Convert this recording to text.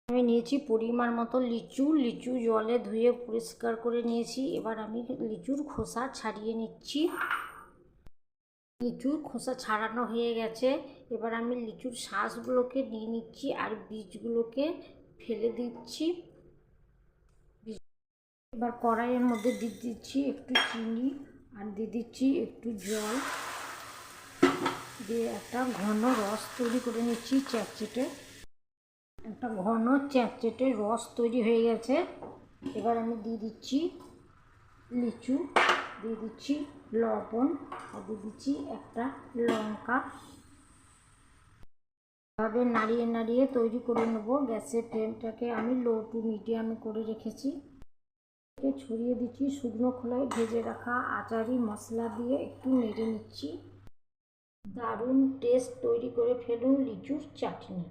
আমি নিয়েছি পরিমাণ মতো লিচু জলে ধুয়ে পরিষ্কার করে নিয়েছি। এবার আমি লিচুর খোসা ছাড়িয়ে নিচ্ছি। লিচুর খোসা ছাড়ানো হয়ে গেছে। এবার আমি লিচুর শাঁসগুলোকে নিয়ে নিচ্ছি আর বীজগুলোকে ফেলে দিচ্ছি। এবার কড়াইয়ের মধ্যে দিয়ে দিচ্ছি একটু চিনি আর দিয়ে দিচ্ছি একটু জল, দিয়ে একটা ঘন রস তৈরি করে নিচ্ছি চ্যাটচেটে। একটা ঘন চ্যাটচেটে রস তৈরি হয়ে গেছে। এবার আমি দিয়ে দিচ্ছি লিচু, দিয়ে দিচ্ছি লবণ আর দিয়ে দিচ্ছি একটা লঙ্কা। এভাবে নাড়িয়ে নাড়িয়ে তৈরি করে নেব। গ্যাসের ফ্লেমটাকে আমি লো টু মিডিয়ামে করে রেখেছি। ছড়িয়ে দিচ্ছি শুকনো খোলায় ভেজে রাখা আচারি মশলা দিয়ে একটু নেড়ে নিচ্ছি। দারুণ টেস্ট তৈরি করে ফেলুন লিচুর চাটনি।